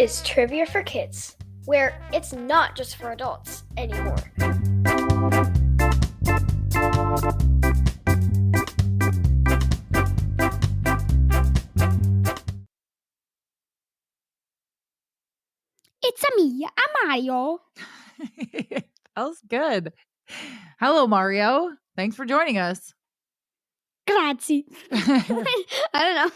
is Trivia for Kids, where it's not just for adults anymore. It's me, I'm Mario. That was good. Hello, Mario. Thanks for joining us. Grazie. I don't know.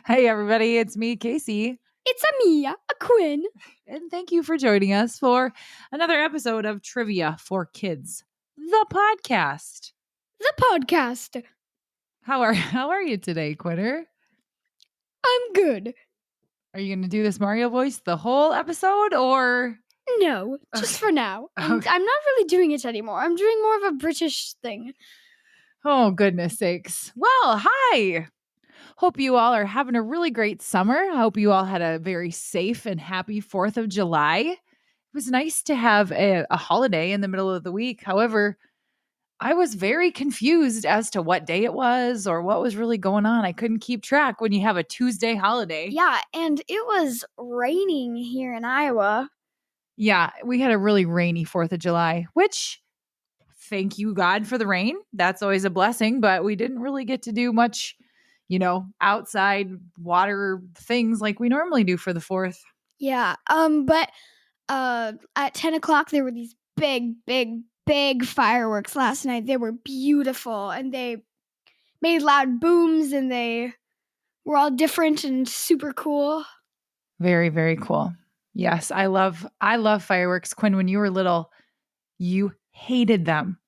Hey, everybody. It's me, Casey. It's me, Quinn. And thank you for joining us for another episode of Trivia for Kids, the podcast. The podcast. How are you today, Quitter? I'm good. Are you going to do this Mario voice the whole episode or? No, just for now. And Okay. I'm not really doing it anymore. I'm doing more of a British thing. Oh, goodness sakes. Well, hi. Hope you all are having a really great summer. I hope you all had a very safe and happy 4th of July. It was nice to have a holiday in the middle of the week. However, I was very confused as to what day it was or what was really going on. I couldn't keep track when you have a Tuesday holiday. Yeah, and it was raining here in Iowa. Yeah, we had a really rainy 4th of July, which thank you, God, for the rain. That's always a blessing, but we didn't really get to do much, outside water things like we normally do for the 4th. Yeah, but at 10 o'clock, there were these big fireworks last night. They were beautiful, and they made loud booms, and they were all different and super cool. Very, very cool. Yes, I love fireworks. Quinn, when you were little, you hated them.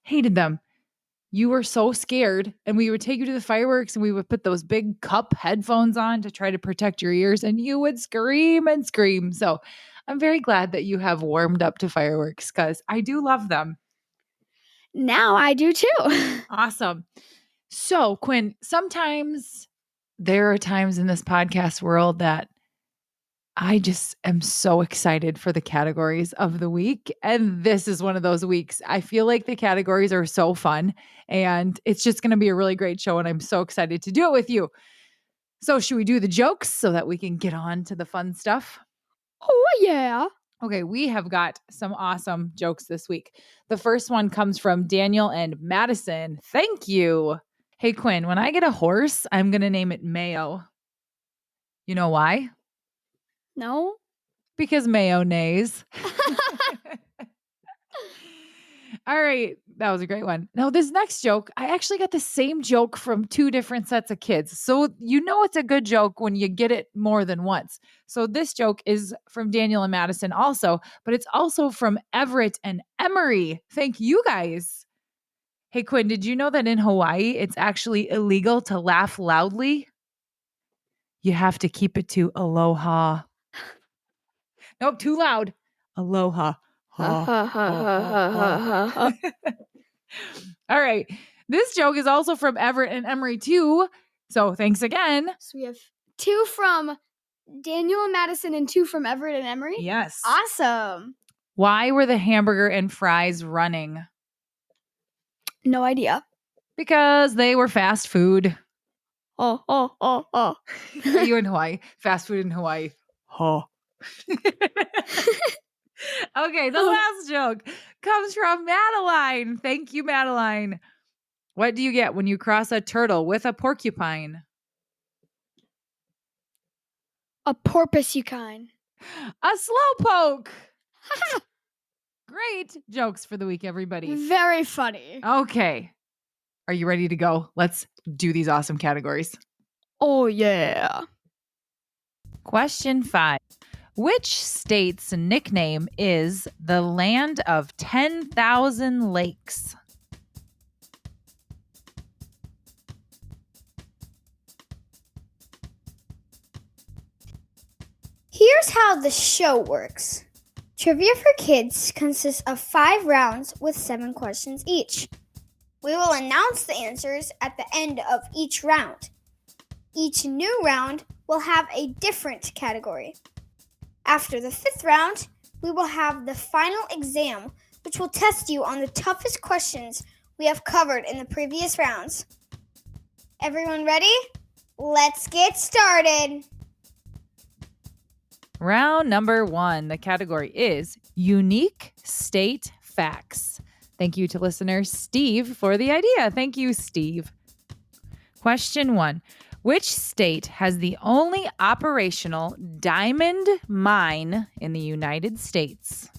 You were so scared, and we would take you to the fireworks and we would put those big cup headphones on to try to protect your ears, and you would scream and scream. So I'm very glad that you have warmed up to fireworks because I do love them. Now I do too. Awesome. So, Quinn, sometimes there are times in this podcast world that I just am so excited for the categories of the week. And this is one of those weeks. I feel like the categories are so fun and it's just going to be a really great show. And I'm so excited to do it with you. So, should we do the jokes so that we can get on to the fun stuff? Oh, yeah. Okay, we have got some awesome jokes this week. The first one comes from Daniel and Madison. Thank you. Hey, Quinn, when I get a horse, I'm going to name it Mayo. You know why? No? Because mayonnaise. All right. That was a great one. Now, this next joke, I actually got the same joke from 2 different sets of kids. So you know it's a good joke when you get it more than once. So this joke is from Daniel and Madison also, but it's also from Everett and Emery. Thank you guys. Hey, Quinn, did you know that in Hawaii, it's actually illegal to laugh loudly? You have to keep it to aloha. Nope, too loud. Aloha. Ha, ha, ha, ha, ha, ha. All right. This joke is also from Everett and Emery too. So thanks again. So we have 2 from Daniel and Madison and 2 from Everett and Emery? Yes. Awesome. Why were the hamburger and fries running? No idea. Because they were fast food. Oh. Are you in Hawaii? Fast food in Hawaii. Oh. Okay, the last joke comes from Madeline. Thank you, Madeline. What do you get when you cross a turtle with a porcupine? A porpoisecine. A slowpoke. Great jokes for the week, everybody. Very funny. Okay. Are you ready to go? Let's do these awesome categories. Oh, yeah. Question 5. Which state's nickname is the land of 10,000 lakes? Here's how the show works. Trivia for Kids consists of 5 rounds with 7 questions each. We will announce the answers at the end of each round. Each new round will have a different category. After the 5th round, we will have the final exam, which will test you on the toughest questions we have covered in the previous rounds. Everyone ready? Let's get started. Round number 1. The category is unique state facts. Thank you to listener Steve for the idea. Thank you, Steve. Question 1. Which state has the only operational diamond mine in the United States?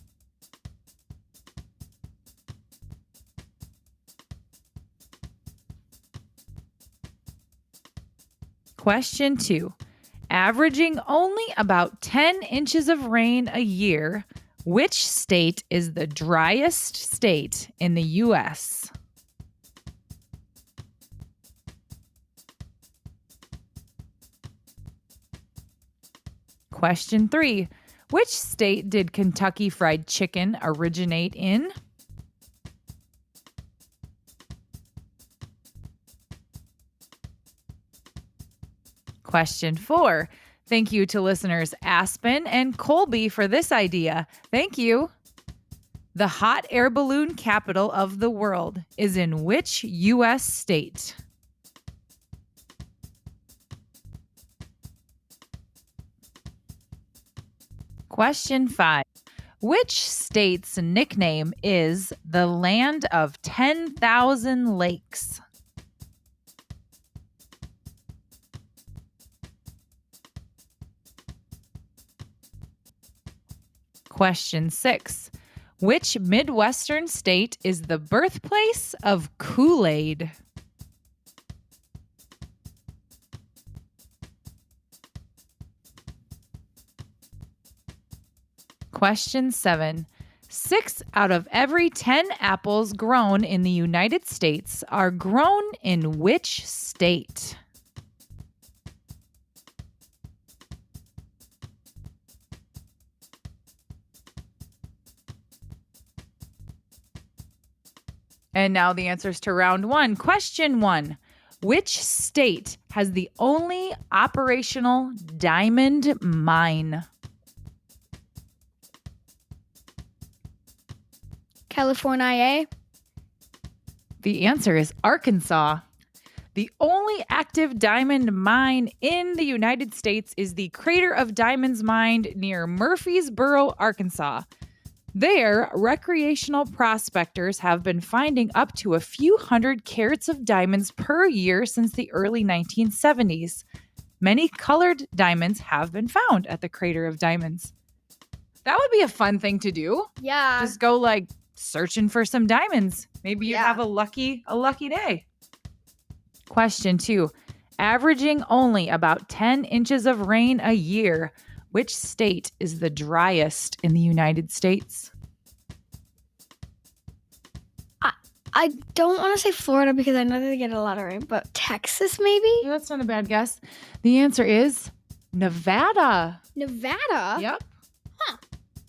Question 2. Averaging only about 10 inches of rain a year, which state is the driest state in the U.S.? Question 3. Which state did Kentucky Fried Chicken originate in? Question 4. Thank you to listeners Aspen and Colby for this idea. Thank you. The hot air balloon capital of the world is in which U.S. state? Question 5. Which state's nickname is the land of 10,000 lakes? Question 6. Which Midwestern state is the birthplace of Kool-Aid? Question 7. 6 out of every 10 apples grown in the United States are grown in which state? And now the answers to round 1. Question 1. Which state has the only operational diamond mine? California. The answer is Arkansas. The only active diamond mine in the United States is the Crater of Diamonds mine near Murfreesboro, Arkansas. There, recreational prospectors have been finding up to a few hundred carats of diamonds per year since the early 1970s. Many colored diamonds have been found at the Crater of Diamonds. That would be a fun thing to do. Yeah. Just go like searching for some diamonds. Maybe you have a lucky day. Question 2. Averaging only about 10 inches of rain a year, which state is the driest in the United States? I don't want to say Florida because I know they get a lot of rain, but Texas maybe? Yeah, that's not a bad guess. The answer is Nevada. Nevada? Yep. Huh.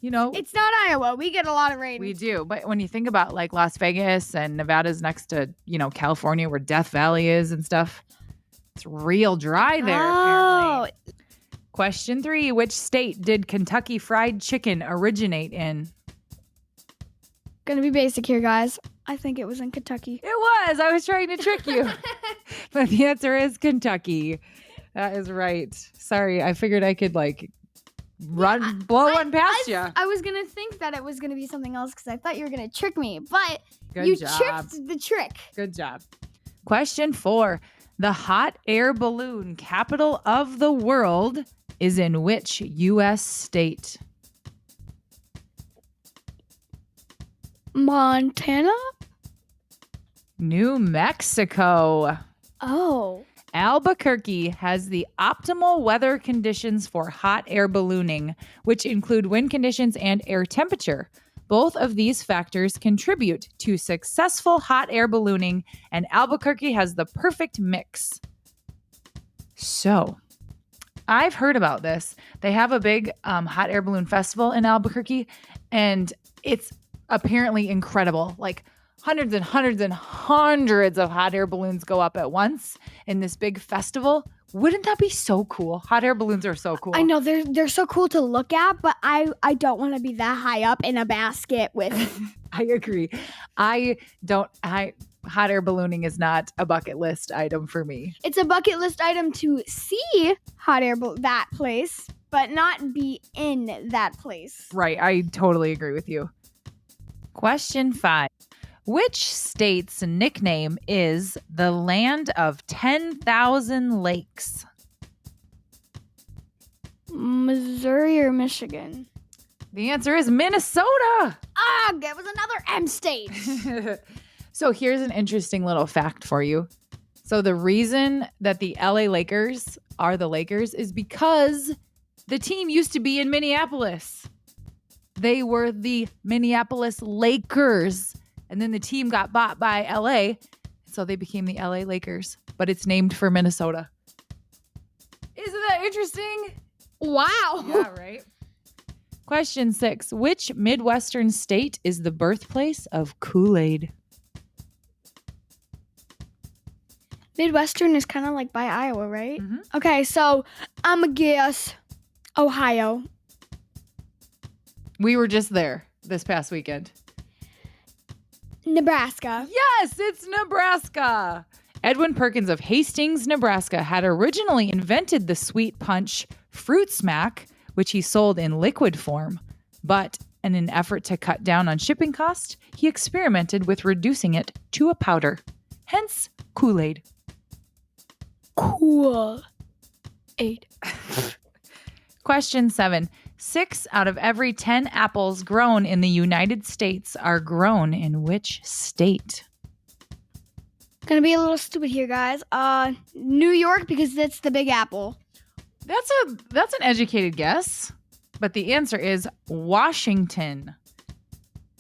You know, It's not Iowa. We get a lot of rain. we do. But when you think about like Las Vegas and Nevada's next to, California where Death Valley is and stuff, it's real dry there, apparently. Question 3. Which state did Kentucky Fried Chicken originate in? Gonna be basic here, guys. I think it was in Kentucky. It was. I was trying to trick you. But the answer is Kentucky. That is right. Sorry. I figured I could blow one past you. I was gonna think that it was gonna be something else because I thought you were gonna trick me, but Good you job. tricked the trick. Good job. Question 4. The hot air balloon capital of the world is in which U.S. state? Montana? New Mexico. Oh. Albuquerque has the optimal weather conditions for hot air ballooning, which include wind conditions and air temperature. Both of these factors contribute to successful hot air ballooning, and Albuquerque has the perfect mix. So, I've heard about this. They have a big hot air balloon festival in Albuquerque, and it's apparently incredible. Like hundreds and hundreds and hundreds of hot air balloons go up at once in this big festival. Wouldn't that be so cool? Hot air balloons are so cool. I know they're so cool to look at, but I don't want to be that high up in a basket with. I agree. Hot air ballooning is not a bucket list item for me. It's a bucket list item to see hot air that place, but not be in that place. Right. I totally agree with you. Question 5. Which state's nickname is the land of 10,000 lakes? Missouri or Michigan? The answer is Minnesota. Ah, it was another M state. So here's an interesting little fact for you. So the reason that the LA Lakers are the Lakers is because the team used to be in Minneapolis. They were the Minneapolis Lakers. And then the team got bought by LA. So they became the LA Lakers. But it's named for Minnesota. Isn't that interesting? Wow. Yeah, right. Question 6. Which Midwestern state is the birthplace of Kool-Aid? Midwestern is kind of like by Iowa, right? Mm-hmm. Okay, so I'm going to guess Ohio. We were just there this past weekend. Nebraska. Yes, it's Nebraska. Edwin Perkins of Hastings, Nebraska, had originally invented the sweet punch Fruit Smack, which he sold in liquid form. But in an effort to cut down on shipping costs, he experimented with reducing it to a powder. Hence, Kool-Aid. Cool. 8. Question 7. 6 out of every 10 apples grown in the United States are grown in which state? Gonna be a little stupid here, guys. New York, because that's the Big Apple. That's an educated guess, but the answer is Washington.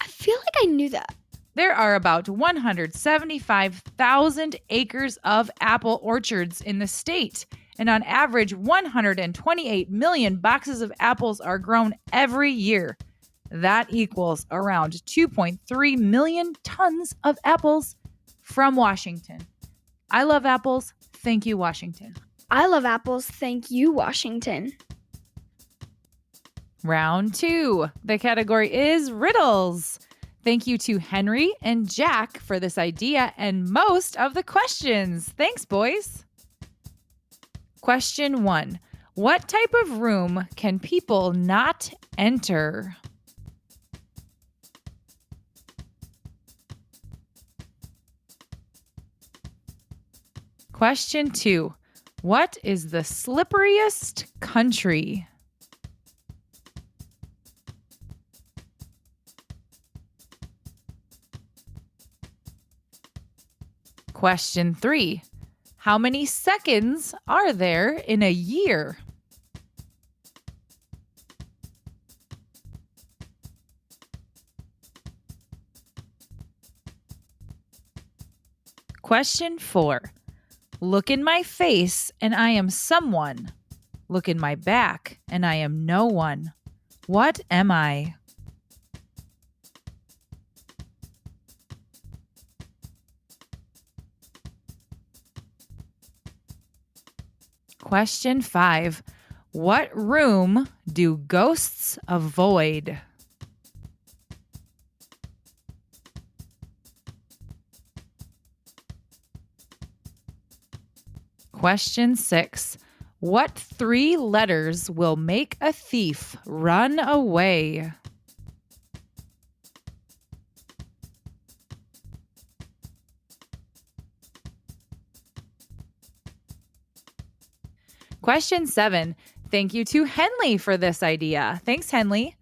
I feel like I knew that. There are about 175,000 acres of apple orchards in the state, and on average, 128 million boxes of apples are grown every year. That equals around 2.3 million tons of apples from Washington. I love apples. Thank you, Washington. I love apples. Thank you, Washington. Round 2. The category is riddles. Thank you to Henry and Jack for this idea and most of the questions. Thanks, boys. Question 1. What type of room can people not enter? Question 2. What is the slipperiest country? Question 3. How many seconds are there in a year? Question 4. Look in my face and I am someone. Look in my back and I am no one. What am I? Question 5. What room do ghosts avoid? Question 6. What 3 letters will make a thief run away? Question 7. Thank you to Henley for this idea. Thanks, Henley.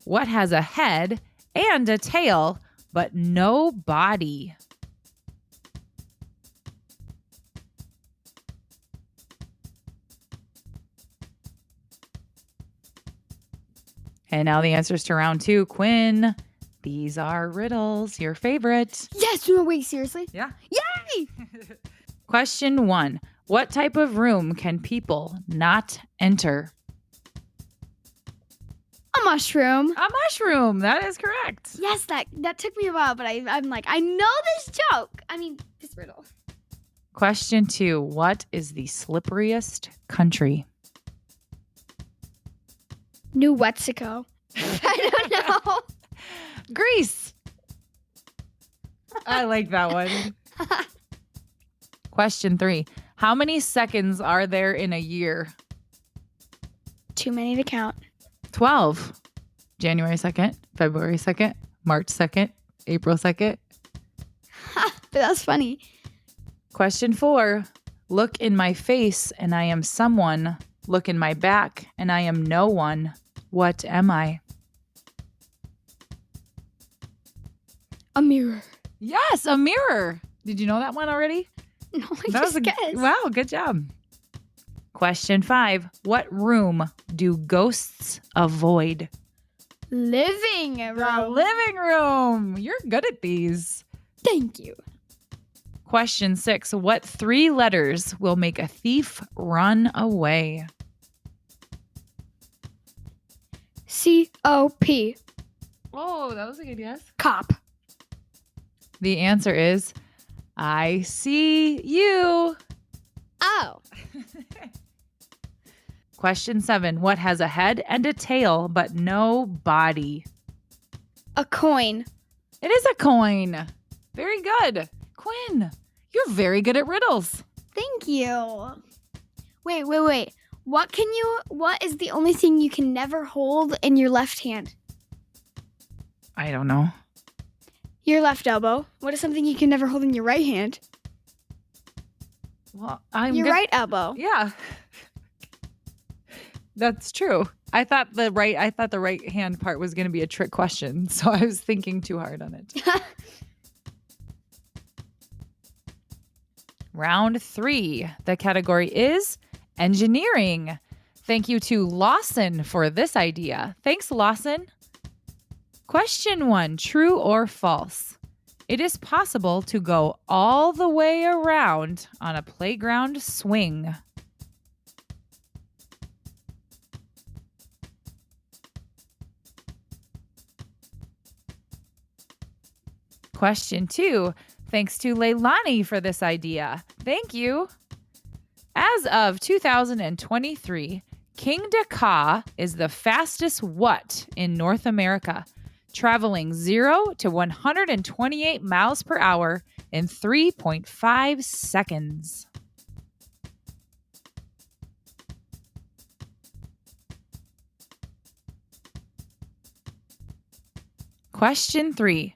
What has a head and a tail, but no body? And now the answers to round 2. Quinn, these are riddles, your favorite. Yes, no, wait, seriously? Yeah. Yay! Question 1. What type of room can people not enter? A mushroom. A mushroom. That is correct. Yes, that took me a while, but I'm like, I know this joke. I mean, this riddle. Question 2. What is the slipperiest country? New Mexico. I don't know. Greece. I like that one. Question 3. How many seconds are there in a year? too many to count. 12. January 2nd, February 2nd, March 2nd, April 2nd. Ha! But that's funny. Question 4. Look in my face and I am someone. Look in my back and I am no one. What am I? A mirror. Yes, a mirror. Did you know that one already? No, I That was just guessed. Wow, good job. Question 5. What room do ghosts avoid? Living The room. living room. You're good at these. Thank you. Question 6. What 3 letters will make a thief run away? C-O-P. Oh, that was a good guess. Cop. The answer is I see you. Oh. Question 7. What has a head and a tail but no body? A coin. It is a coin. Very good. Quinn, you're very good at riddles. Thank you. Wait. What is the only thing you can never hold in your left hand? I don't know. Your left elbow. What is something you can never hold in your right hand? Well, Your right elbow. Yeah. That's true. I thought the right hand part was going to be a trick question, so I was thinking too hard on it. Round 3. The category is engineering. Thank you to Lawson for this idea. Thanks, Lawson. Question 1. True or false? It is possible to go all the way around on a playground swing. Question 2. Thanks to Leilani for this idea. Thank you. As of 2023, King Dakar is the fastest what in North America, traveling 0 to 128 miles per hour in 3.5 seconds. Question 3.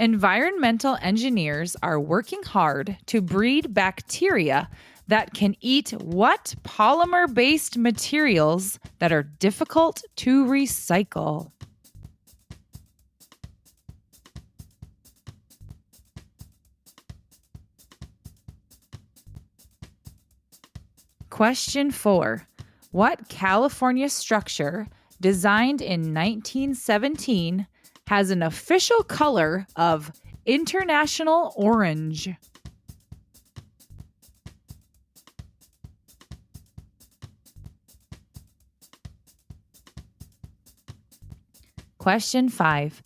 Environmental engineers are working hard to breed bacteria that can eat what polymer-based materials that are difficult to recycle? Question 4. What California structure, designed in 1917, has an official color of international orange? Question 5.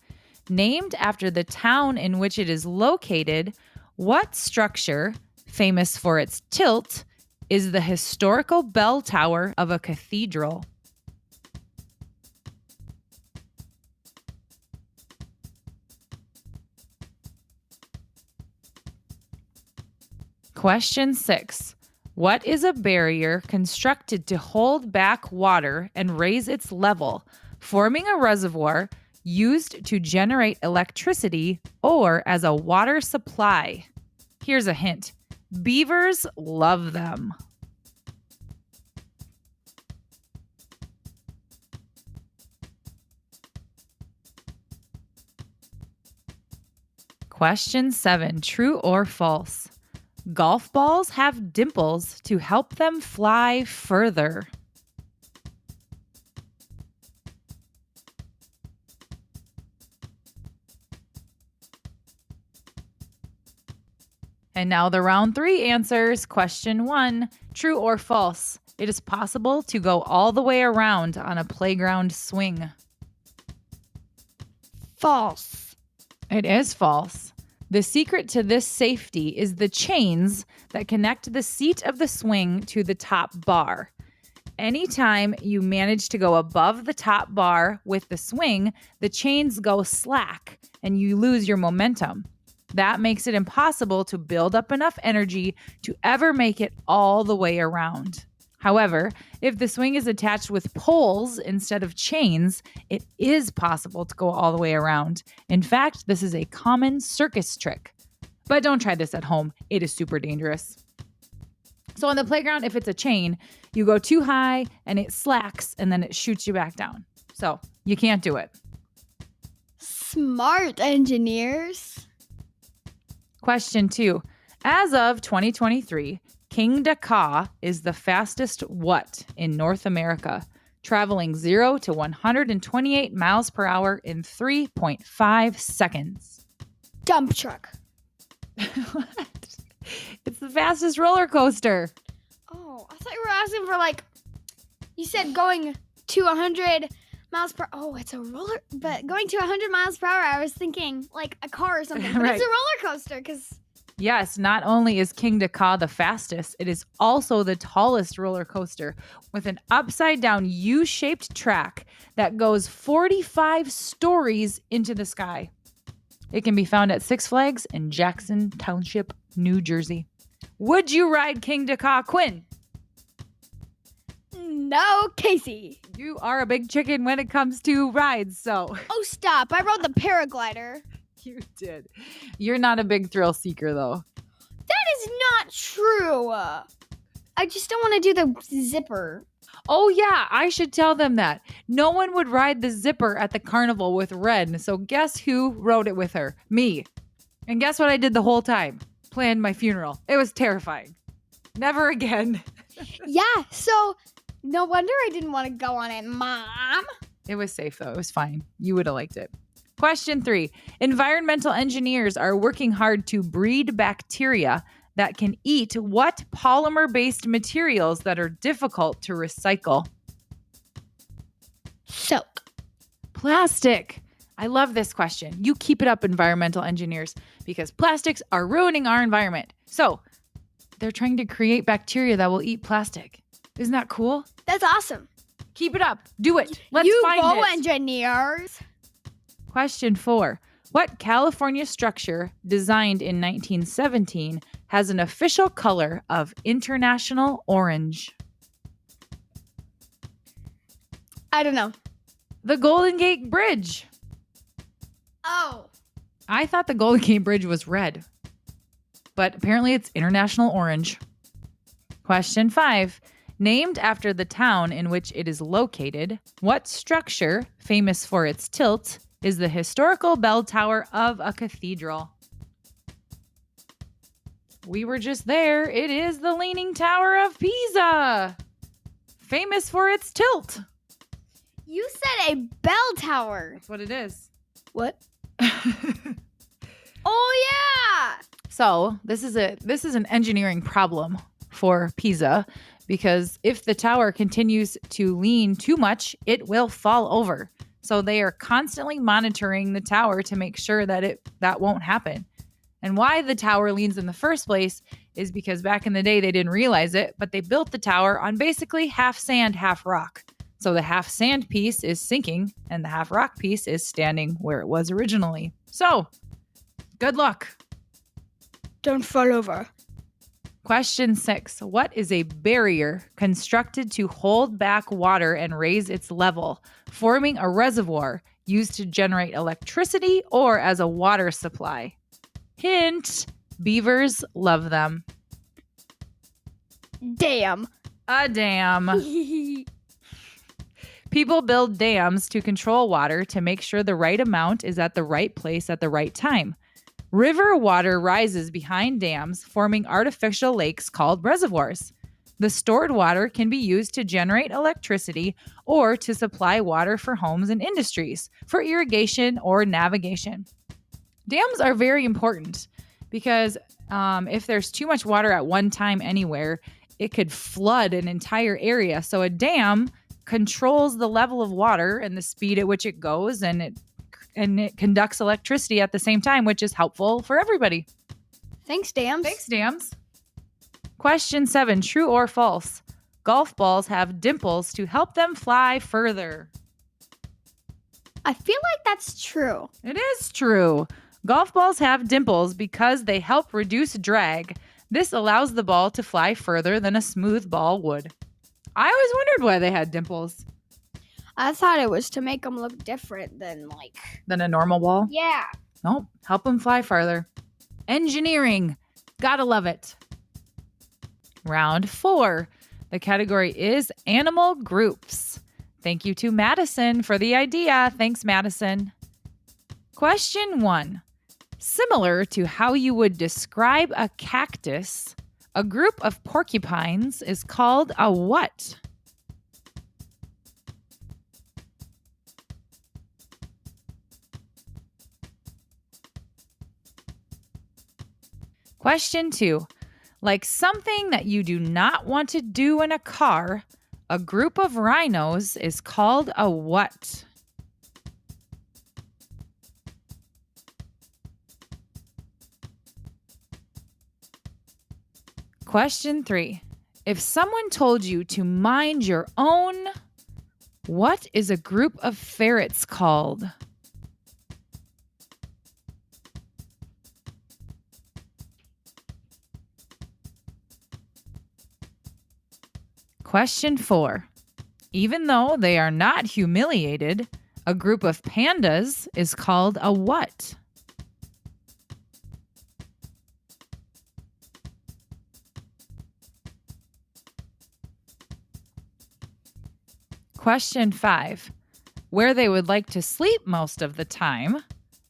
Named after the town in which it is located, what structure, famous for its tilt, is the historical bell tower of a cathedral? Question 6. What is a barrier constructed to hold back water and raise its level, forming a reservoir used to generate electricity or as a water supply? Here's a hint. Beavers love them. Question 7. True or false? Golf balls have dimples to help them fly further. And now the round 3 answers. Question 1, true or false? It is possible to go all the way around on a playground swing. False. It is false. The secret to this safety is the chains that connect the seat of the swing to the top bar. Anytime you manage to go above the top bar with the swing, the chains go slack and you lose your momentum. That makes it impossible to build up enough energy to ever make it all the way around. However, if the swing is attached with poles instead of chains, it is possible to go all the way around. In fact, this is a common circus trick. But don't try this at home. It is super dangerous. So on the playground, if it's a chain, you go too high and it slacks and then it shoots you back down. So you can't do it. Smart engineers. Question 2. As of 2023, King Dakar is the fastest what in North America, traveling 0 to 128 miles per hour in 3.5 seconds. Dump truck. What? It's the fastest roller coaster. Oh, I thought you were asking for you said going to 100 miles per. Oh, it's a roller, but going to 100 miles per hour, I was thinking like a car or something. But Right. It's a roller coaster because. Yes, not only is King Dakar the fastest, it is also the tallest roller coaster with an upside down U-shaped track that goes 45 stories into the sky. It can be found at Six Flags in Jackson Township, New Jersey. Would you ride King Dakar, Quinn? No, Casey. You are a big chicken when it comes to rides, so. Oh, stop. I rode the paraglider. You did. You're not a big thrill seeker, though. That is not true. I just don't want to do the zipper. Oh, yeah, I should tell them that. No one would ride the zipper at the carnival with Red, so guess who rode it with her? Me. And guess what I did the whole time? Planned my funeral. It was terrifying. Never again. Yeah, so no wonder I didn't want to go on it, Mom. It was safe, though. It was fine. You would have liked it. Question 3. Environmental engineers are working hard to breed bacteria that can eat what polymer-based materials that are difficult to recycle? Soap. Plastic. I love this question. You keep it up, environmental engineers, because plastics are ruining our environment. So they're trying to create bacteria that will eat plastic. Isn't that cool? That's awesome. Keep it up. Do it. Let's you find go, it. engineers. Question 4. What California structure designed in 1917 has an official color of international orange? I don't know. The Golden Gate Bridge. Oh. I thought the Golden Gate Bridge was red, but apparently it's international orange. Question 5. Named after the town in which it is located, what structure, famous for its tilt, is the historical bell tower of a cathedral? We were just there. It is the Leaning Tower of Pisa, famous for its tilt. You said a bell tower. That's what it is. What? Oh, yeah. So this is an engineering problem for Pisa, because if the tower continues to lean too much, it will fall over. So they are constantly monitoring the tower to make sure that that won't happen. And why the tower leans in the first place is because back in the day they didn't realize it, but they built the tower on basically half sand, half rock. So the half sand piece is sinking and the half rock piece is standing where it was originally. So, good luck. Don't fall over. Question 6. What is a barrier constructed to hold back water and raise its level, forming a reservoir used to generate electricity or as a water supply? Hint, beavers love them. Damn. A dam. People build dams to control water to make sure the right amount is at the right place at the right time. River water rises behind dams, forming artificial lakes called reservoirs. The stored water can be used to generate electricity or to supply water for homes and industries, for irrigation or navigation. Dams are very important because if there's too much water at one time anywhere, it could flood an entire area. So a dam controls the level of water and the speed at which it goes, and it conducts electricity at the same time, which is helpful for everybody. Thanks, dams. Thanks, dams. Question 7, true or false? Golf balls have dimples to help them fly further. I feel like that's true. It is true. Golf balls have dimples because they help reduce drag. This allows the ball to fly further than a smooth ball would. I always wondered why they had dimples. I thought it was to make them look different than Than a normal ball? Yeah. Nope. Help them fly farther. Engineering. Gotta love it. Round 4. The category is animal groups. Thank you to Madison for the idea. Thanks, Madison. Question 1. Similar to how you would describe a cactus, a group of porcupines is called a what? Question 2. Like something that you do not want to do in a car, a group of rhinos is called a what? Question 3. If someone told you to mind your own, what is a group of ferrets called? Question 4. Even though they are not humiliated, a group of pandas is called a what? Question 5. Where they would like to sleep most of the time,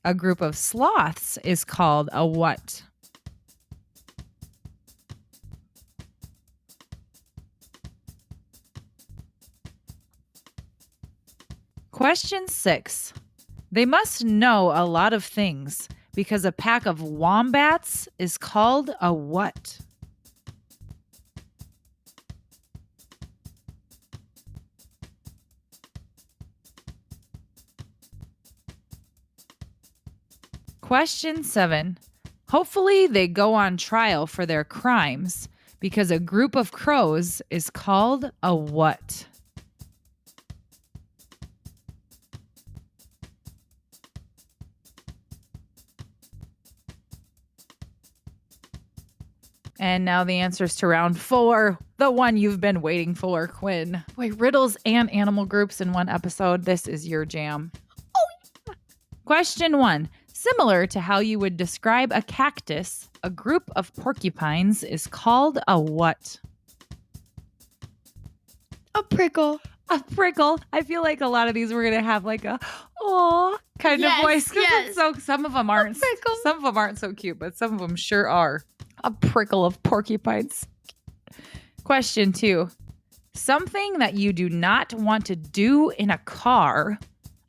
a group of sloths is called a what? Question 6. They must know a lot of things because a pack of wombats is called a what? Question 7. Hopefully they go on trial for their crimes because a group of crows is called a what? And now the answers to round 4, the one you've been waiting for, Quinn. Boy, riddles and animal groups in one episode. This is your jam. Oh. Question 1. Similar to how you would describe a cactus, a group of porcupines is called a what? A prickle. A prickle. I feel like a lot of these we're gonna have like a "aw" kind of voice. Yes. So some of them aren't. Some of them aren't so cute, but some of them sure are. A prickle of porcupines. Question 2. Something that you do not want to do in a car,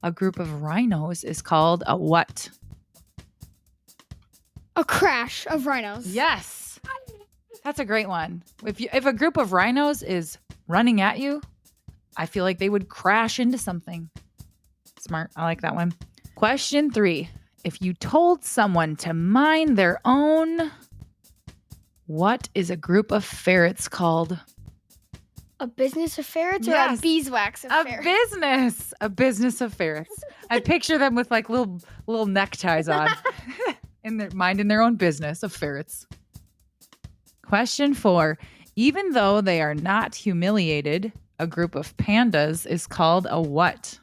a group of rhinos is called a what? A crash of rhinos. Yes. That's a great one. If a group of rhinos is running at you, I feel like they would crash into something. Smart. I like that one. Question 3. If you told someone to mind their own, what is a group of ferrets called? A business of ferrets Yes. or a beeswax of ferrets? A business of ferrets. I picture them with like little neckties on and they're minding their own business of ferrets. Question 4. Even though they are not humiliated, a group of pandas is called a what?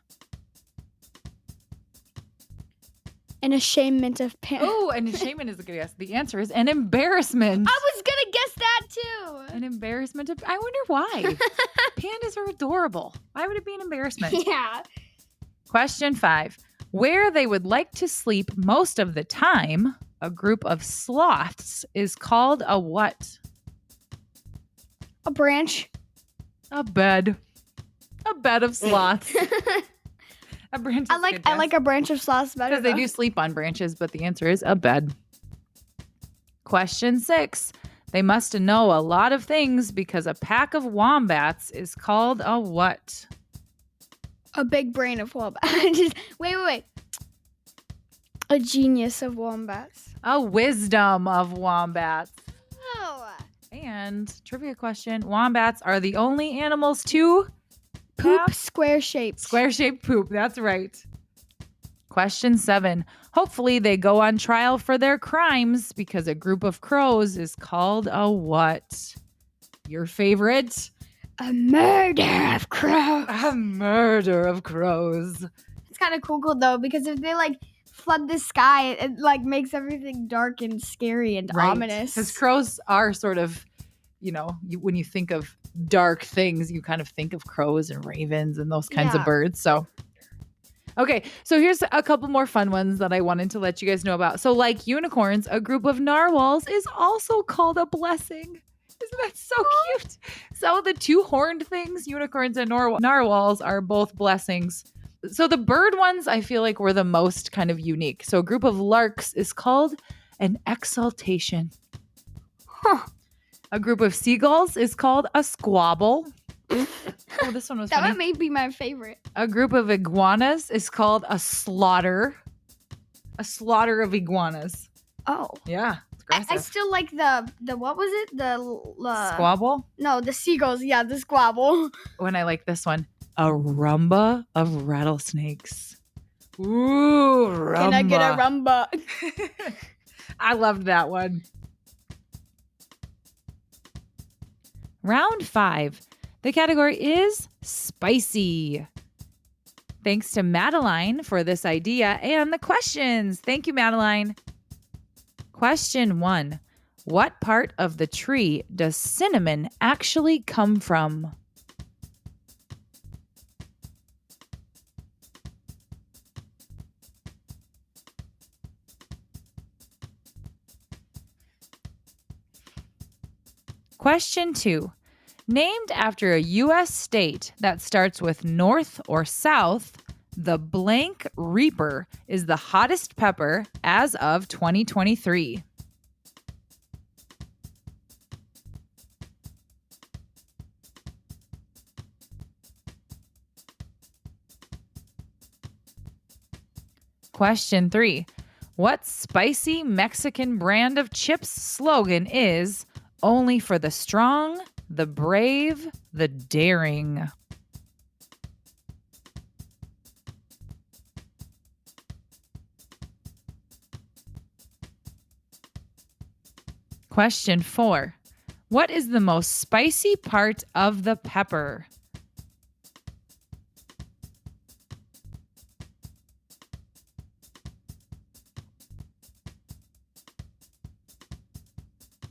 An ashamed of pandas. Oh, an ashamed is a good guess. The answer is an embarrassment. I was gonna guess that too. An embarrassment. I wonder why. Pandas are adorable. Why would it be an embarrassment? Yeah. Question 5. Where they would like to sleep most of the time, a group of sloths is called a what? A branch. A bed. A bed of sloths. A branch. I like a branch of sloths better. Because they do sleep on branches, but the answer is a bed. Question 6. They must know a lot of things because a pack of wombats is called a what? A big brain of wombats. Wait. A genius of wombats. A wisdom of wombats. Oh. And trivia question. Wombats are the only animals to Poop have square-shaped. square-shaped poop. That's right. Question 7. Hopefully they go on trial for their crimes because a group of crows is called a what? Your favorite? A murder of crows. A murder of crows. It's kind of cool though, because if they like flood the sky, it like makes everything dark and scary and ominous. Because crows are sort of, when you think of dark things, you kind of think of crows and ravens and those kinds of birds. So, okay. So here's a couple more fun ones that I wanted to let you guys know about. So like unicorns, a group of narwhals is also called a blessing. Isn't that so cute? So the two horned things, unicorns and narwhals, are both blessings. So the bird ones, I feel like, were the most kind of unique. So a group of larks is called an exaltation. A group of seagulls is called a squabble. Oh, this one was funny. That may be my favorite. A group of iguanas is called a slaughter. A slaughter of iguanas. Oh. Yeah. I still like the what was it? The squabble? No, the seagulls. Yeah, the squabble. When I like this one. A rumba of rattlesnakes. Ooh, rumba. Can I get a rumba? I loved that one. Round 5. The category is spicy. Thanks to Madeline for this idea and the questions. Thank you, Madeline. Question 1. What part of the tree does cinnamon actually come from? Question 2. Named after a U.S. state that starts with north or south, the blank reaper is the hottest pepper as of 2023. Question 3. What spicy Mexican brand of chips slogan is only for the strong, the brave, the daring? Question 4. What is the most spicy part of the pepper?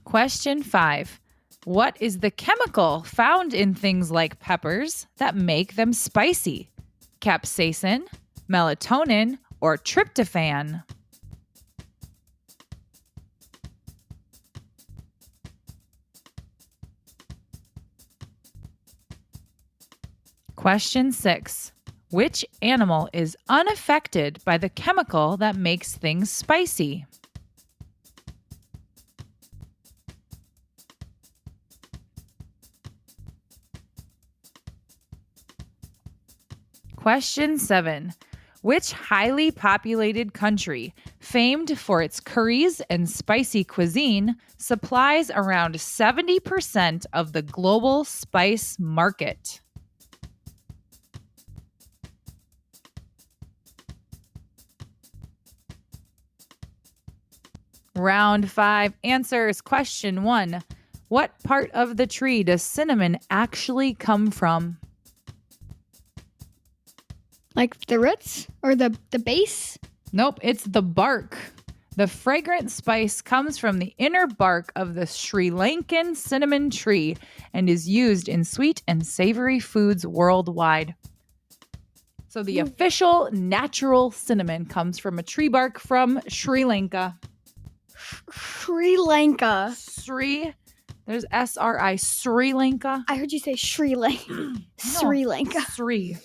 Question 5. What is the chemical found in things like peppers that make them spicy? Capsaicin, melatonin, or tryptophan? Question 6. Which animal is unaffected by the chemical that makes things spicy? Question 7. Which highly populated country, famed for its curries and spicy cuisine, supplies around 70% of the global spice market? Round 5 answers. Question 1. What part of the tree does cinnamon actually come from? Like the roots or the base? Nope, it's the bark. The fragrant spice comes from the inner bark of the Sri Lankan cinnamon tree and is used in sweet and savory foods worldwide. So the official natural cinnamon comes from a tree bark from Sri Lanka. Sri Lanka. There's S-R-I, Sri Lanka. I heard you say Sri Lanka. Sri Lanka. Sri.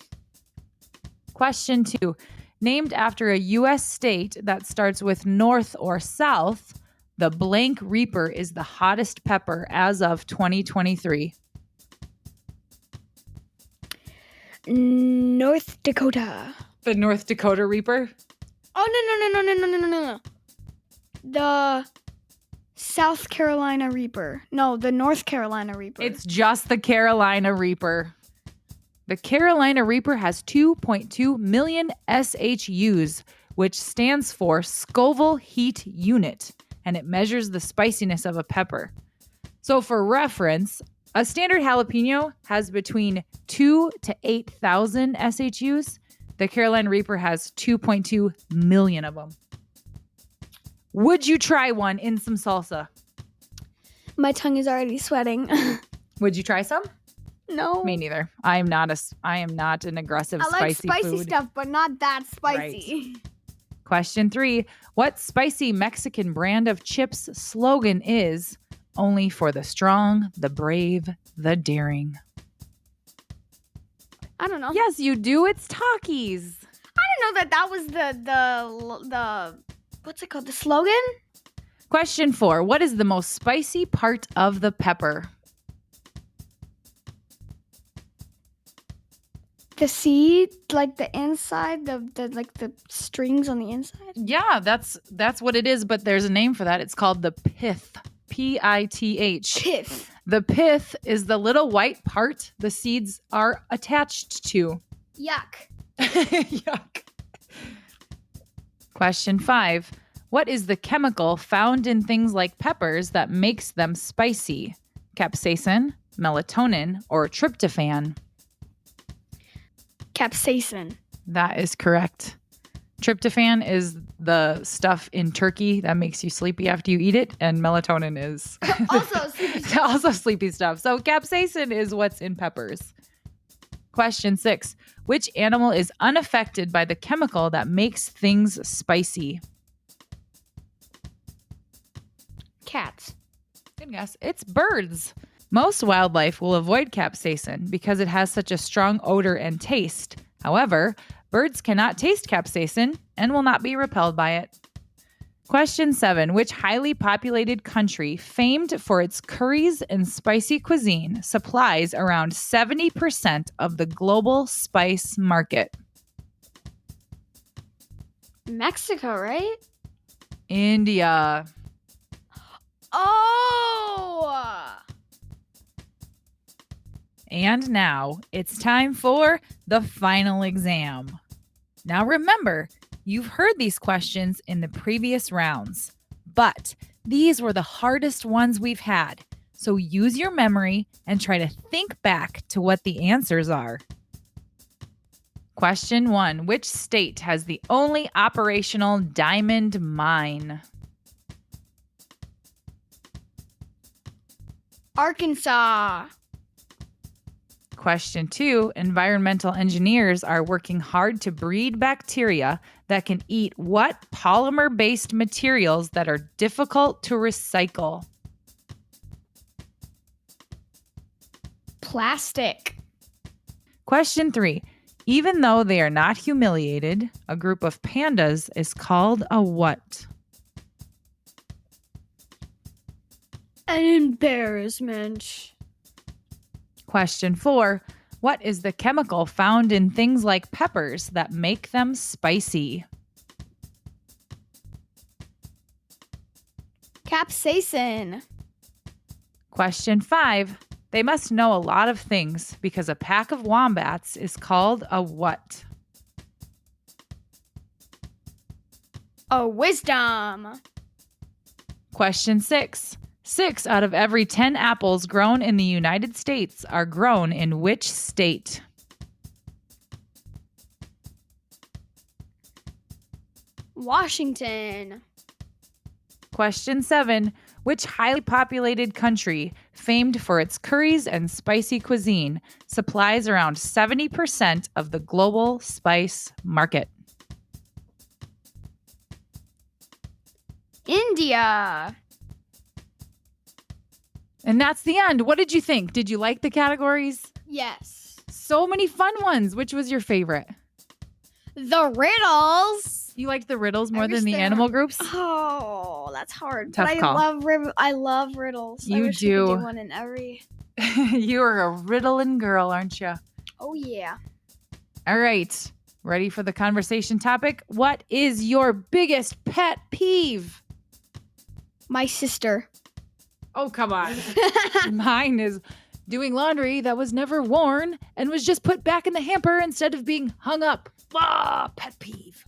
Question 2. Named after a U.S. state that starts with north or south, the blank reaper is the hottest pepper as of 2023. North Dakota. The North Dakota reaper? Oh, no. The South Carolina reaper. No, the North Carolina reaper. It's just the Carolina reaper. The Carolina Reaper has 2.2 million SHUs, which stands for Scoville Heat Unit, and it measures the spiciness of a pepper. So for reference, A standard jalapeno has between 2 to 8,000 SHUs. The Carolina Reaper has 2.2 million of them. Would you try one in some salsa? My tongue is already sweating. Would you try some? No. Me neither. I am not an aggressive I like spicy food. stuff, but not that spicy. Right. Question 3. What spicy Mexican brand of chips slogan is only for the strong, the brave, the daring? I don't know. Yes, you do. It's Takis. I didn't know that was the what's it called? The slogan? Question 4. What is the most spicy part of the pepper? The seed, like the inside, the strings on the inside. Yeah, that's what it is, but there's a name for that. It's called the pith. Pith. Pith. The pith is the little white part the seeds are attached to. Yuck. Yuck. Question 5. What is the chemical found in things like peppers that makes them spicy? Capsaicin, melatonin, or tryptophan? Capsaicin. That is correct. Tryptophan is the stuff in turkey that makes you sleepy after you eat it, and melatonin is Also sleepy stuff. also sleepy stuff. So capsaicin is what's in peppers. Question 6. Which animal is unaffected by the chemical that makes things spicy? Cats. Good guess. It's birds. Most wildlife will avoid capsaicin because it has such a strong odor and taste. However, birds cannot taste capsaicin and will not be repelled by it. Question 7. Which highly populated country, famed for its curries and spicy cuisine, supplies around 70% of the global spice market? Mexico, right? India. Oh! And now it's time for the final exam. Now remember, you've heard these questions in the previous rounds, but these were the hardest ones we've had. So use your memory and try to think back to what the answers are. Question 1. Which state has the only operational diamond mine? Arkansas. Question 2. Environmental engineers are working hard to breed bacteria that can eat what polymer-based materials that are difficult to recycle? Plastic. Question 3. Even though they are not humiliated, a group of pandas is called a what? An embarrassment. Question 4. What is the chemical found in things like peppers that make them spicy? Capsaicin. Question 5. They must know a lot of things because a pack of wombats is called a what? A wisdom. Question 6. 6 out of every 10 apples grown in the United States are grown in which state? Washington. Question 7. Which highly populated country, famed for its curries and spicy cuisine, supplies around 70% of the global spice market? India. And that's the end. What did you think? Did you like the categories? Yes. So many fun ones. Which was your favorite? The riddles. You liked the riddles more I than wish the they animal had- groups? Oh, that's hard. Tough but call. I love riddles. I You wish we could do. do one in every. You are a riddling girl, aren't you? Oh yeah. All right. Ready for the conversation topic? What is your biggest pet peeve? My sister. Oh, come on. Mine is doing laundry that was never worn and was just put back in the hamper instead of being hung up. Ah, pet peeve.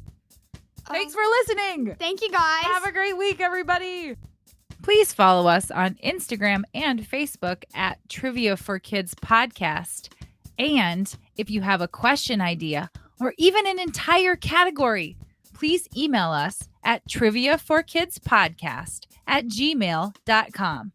Thanks for listening. Thank you guys. Have a great week, everybody. Please follow us on Instagram and Facebook at Trivia for Kids Podcast. And if you have a question idea or even an entire category, please email us at triviaforkidspodcast@gmail.com.